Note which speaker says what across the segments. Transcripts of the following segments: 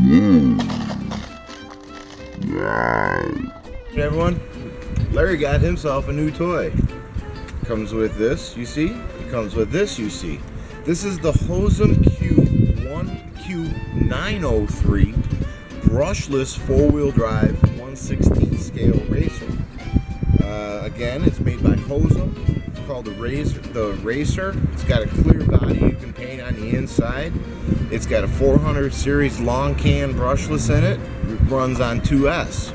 Speaker 1: Hey everyone, Larry got himself a new toy. Comes with this, you see? It comes with this, you see. This is the Hosim Q903 brushless four-wheel drive 1/16 scale racer. Again, it's made by Hosim. It's called the Racer. It's got a clear body you can paint on the inside. It's got a 400 series long can brushless in it. It runs on 2S.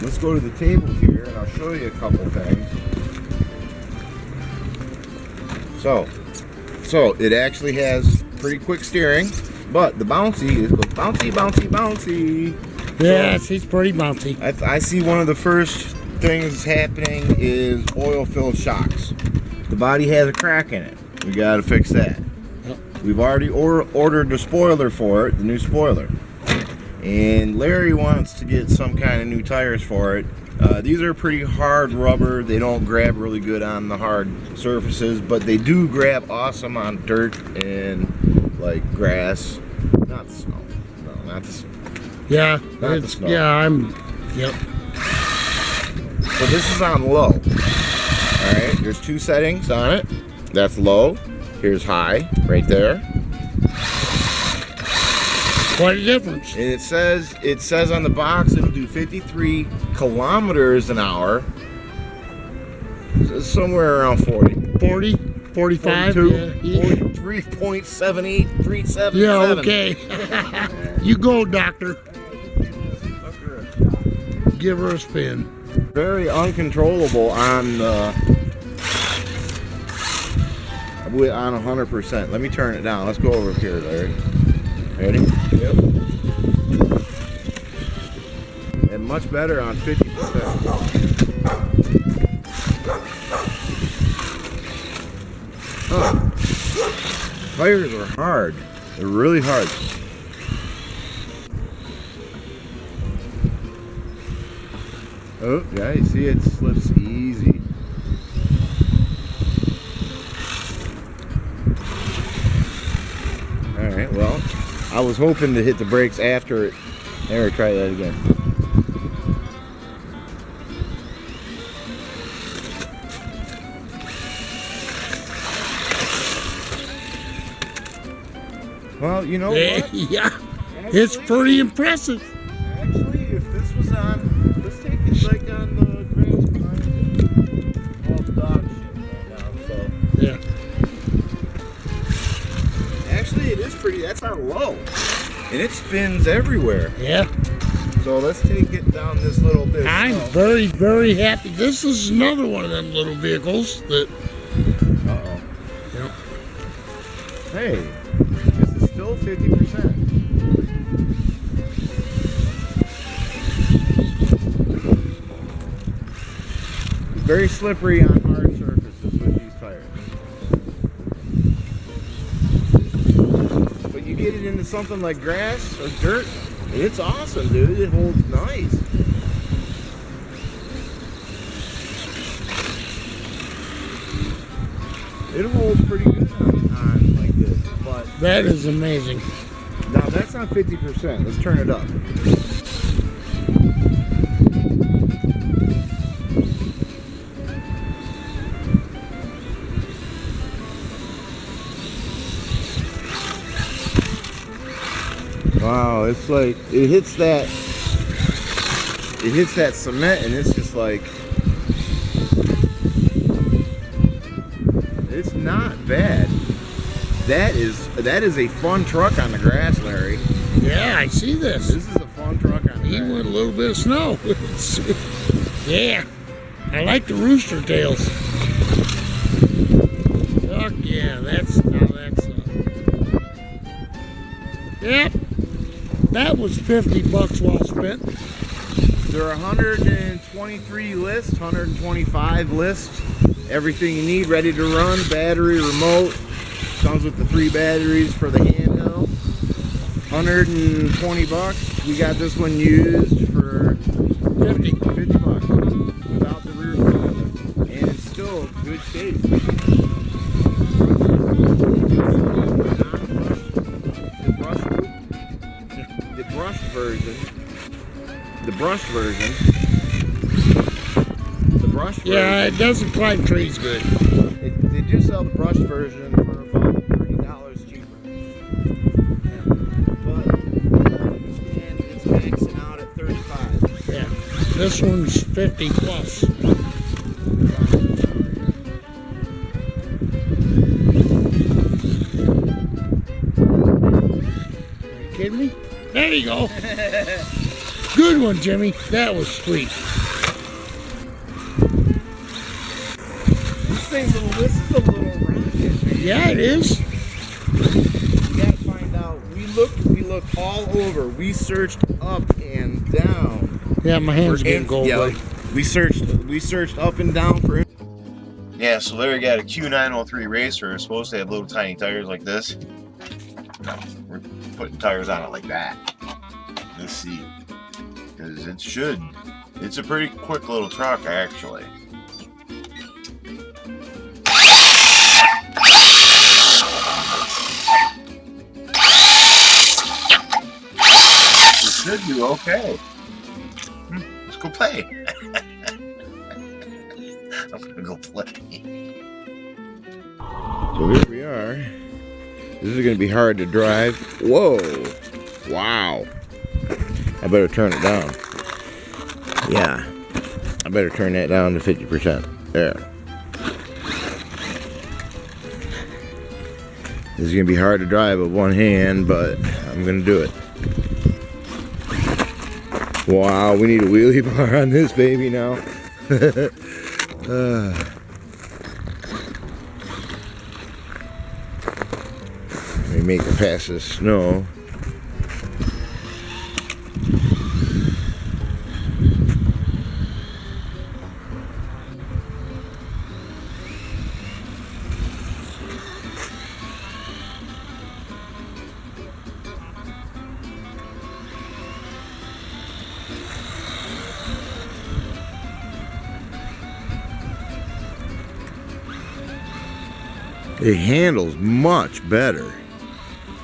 Speaker 1: Let's go to the table here and I'll show you a couple things. So it actually has pretty quick steering, but the bouncy, it goes bouncy, bouncy, bouncy.
Speaker 2: Yes, he's pretty bouncy.
Speaker 1: I see one of the first things happening is oil-filled shocks. The body has a crack in it. We got to fix that. Yep. We've already ordered the spoiler for it, the new spoiler. And Larry wants to get some kind of new tires for it. These are pretty hard rubber. They don't grab really good on the hard surfaces, but they do grab awesome on dirt and like grass. Not the snow. No, not the.
Speaker 2: Yeah,
Speaker 1: not the snow.
Speaker 2: Yeah, yep.
Speaker 1: So this is on low. All right, there's two settings on it. That's low. Here's high, right there.
Speaker 2: Quite a difference.
Speaker 1: And it says on the box it'll do 53 kilometers an hour. Somewhere around 40.
Speaker 2: 40, 45,
Speaker 1: 42,
Speaker 2: yeah.
Speaker 1: 43.7837.
Speaker 2: Yeah, okay. You go, doctor. Give her a spin.
Speaker 1: Very uncontrollable on 100%. Let me turn it down. Let's go over here, Larry. Ready? Yep. And much better on 50%. Huh. Tires are hard. They're really hard. Oh, yeah, you see it slips easy. Alright, well, I was hoping to hit the brakes after it. There, try that again. Well, you know what?
Speaker 2: Yeah, actually, it's pretty impressive.
Speaker 1: Actually, if this was on, let's take it like on the grass behind it. All the dog shit right now, so.
Speaker 2: Yeah.
Speaker 1: Actually, it is pretty, that's on low. And it spins everywhere.
Speaker 2: Yeah.
Speaker 1: So let's take it down this little bit.
Speaker 2: I'm very, very happy. This is another one of them little vehicles that.
Speaker 1: Uh-oh.
Speaker 2: Yep.
Speaker 1: Hey, this is still 50%. Very slippery on hard surfaces with these tires. But you get it into something like grass or dirt, it's awesome, dude. It holds nice. It holds pretty good on like this, but
Speaker 2: That is amazing.
Speaker 1: now that's not 50%. Let's turn it up. Wow, it's like it hits that cement and it's just like it's not bad. That is a fun truck on the grass, Larry.
Speaker 2: Yeah, I see this.
Speaker 1: This is a fun truck on the
Speaker 2: He
Speaker 1: grass.
Speaker 2: went a little bit of snow. Yeah, I like the rooster tails. Fuck yeah, that's. Yep, that was $50 well spent.
Speaker 1: There are 123 lists, 125 lists. Everything you need ready to run, battery, remote. Comes with the 3 batteries for the handheld. 120 bucks. We got this one used for 50 bucks without the rear wheel. And it's still good shape. The brushed version.
Speaker 2: Yeah, it doesn't climb trees good.
Speaker 1: They do sell the brushed version for about $30 cheaper. But and it's maxing out at 35.
Speaker 2: Yeah, this one's 50 plus. Are you kidding me? There you go. Good one, Jimmy. That was sweet.
Speaker 1: This is a little rocket, man.
Speaker 2: Yeah, it is.
Speaker 1: We gotta find out. We looked all over. We searched up and down.
Speaker 2: Yeah, my hands are getting cold.
Speaker 1: Yeah, we searched up and down for it. Yeah, so there we got a Q903 racer. It's supposed to have little tiny tires like this. No, we're putting tires on it like that. Let's see. Because it should. It's a pretty quick little truck, actually. Should do okay. Let's go play. I'm gonna go play. So here we are. This is gonna be hard to drive. Whoa! Wow! I better turn it down. Yeah, I better turn that down to 50%. There. This is gonna be hard to drive with one hand, but I'm gonna do it. Wow, we need a wheelie bar on this baby now. Let me make it past this snow. It handles much better.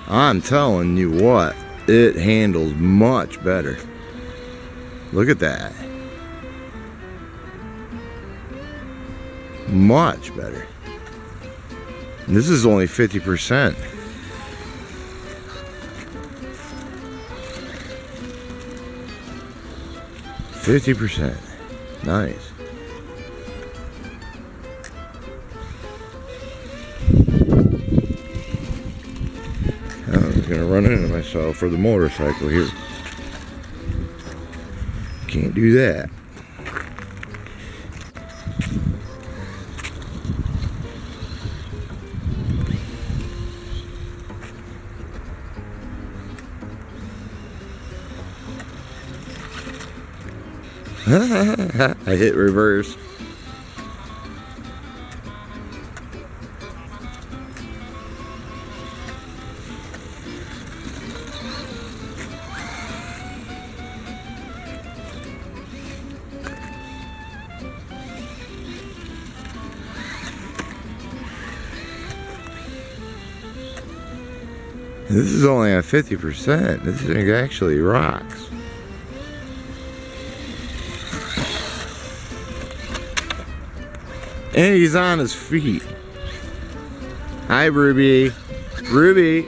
Speaker 1: I'm telling you what, it handles much better. Look at that. Much better. And this is only 50%. %. Nice. Gonna run into myself for the motorcycle here. Can't do that. I hit reverse. This is only at 50%. This thing actually rocks. And he's on his feet. Hi, Ruby. Ruby.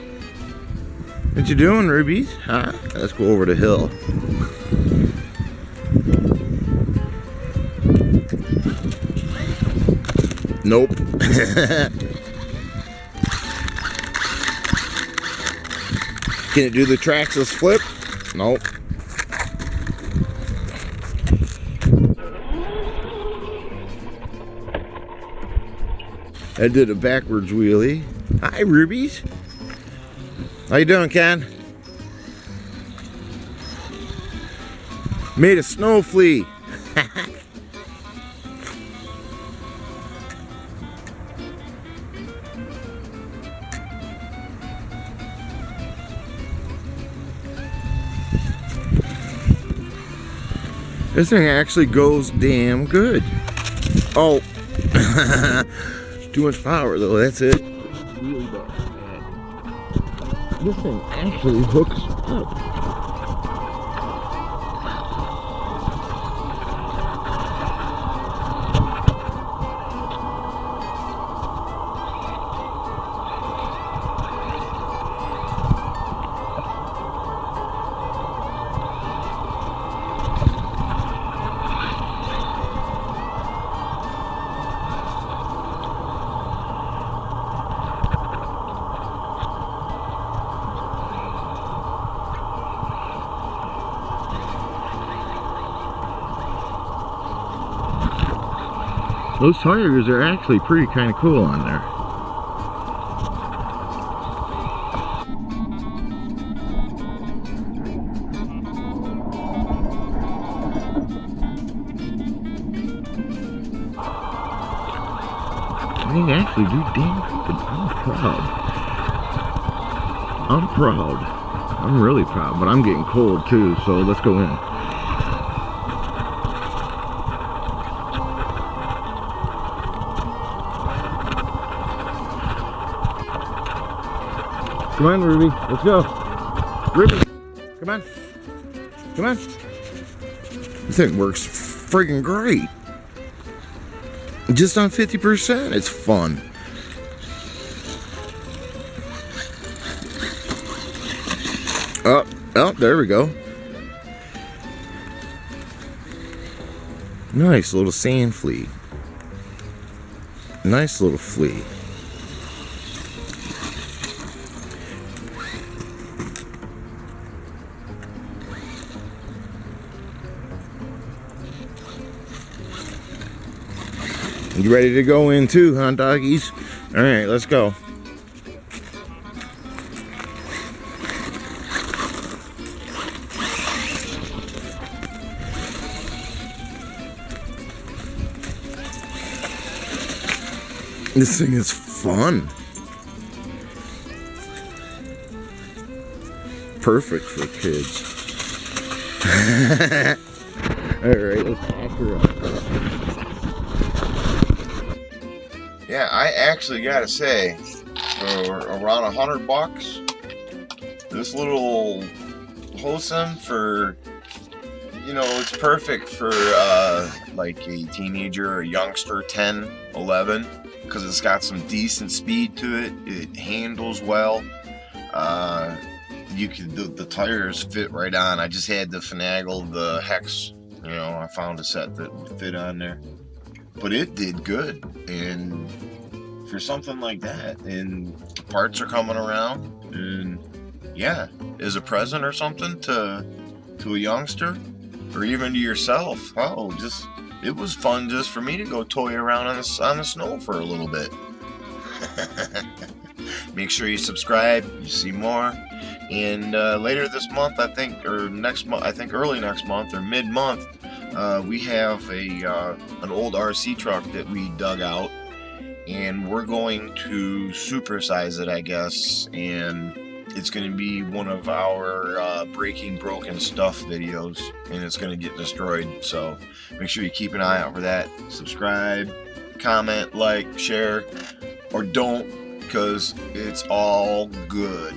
Speaker 1: What you doing, Rubies? Huh? Let's go over the hill. Nope. Can it do the trackless flip? Nope. I did a backwards wheelie. Hi, Rubies. How you doing, Ken? Made a snow flea. This thing actually goes damn good. Oh, too much power though, that's it. Really bad. This thing actually hooks up. Those tires are actually pretty kind of cool on there. They actually do damn good. I'm proud. I'm proud. I'm really proud, but I'm getting cold too, so let's go in. Come on, Ruby. Let's go. Ruby, come on. Come on. This thing works friggin' great. Just on 50%. It's fun. Oh, there we go. Nice little sand flea. Nice little flea. You ready to go in too, huh, doggies? All right, let's go. This thing is fun. Perfect for kids. All right, let's pack her up. Yeah, I actually gotta say, for around $100, this little Hosim for, you know, it's perfect for like a teenager or a youngster, 10, 11, because it's got some decent speed to it. It handles well. The tires fit right on. I just had to finagle the hex. You know, I found a set that would fit on there. But it did good, and for something like that, and parts are coming around, and yeah, as a present or something to a youngster, or even to yourself, it was fun just for me to go toy around on the snow for a little bit. Make sure you subscribe, you see more, and later this month, I think, or next month, I think early next month or mid-month, we have an old RC truck that we dug out, and we're going to supersize it, I guess, and it's going to be one of our breaking broken stuff videos, and it's going to get destroyed. So make sure you keep an eye out for that. Subscribe, comment, like, share, or don't, because it's all good.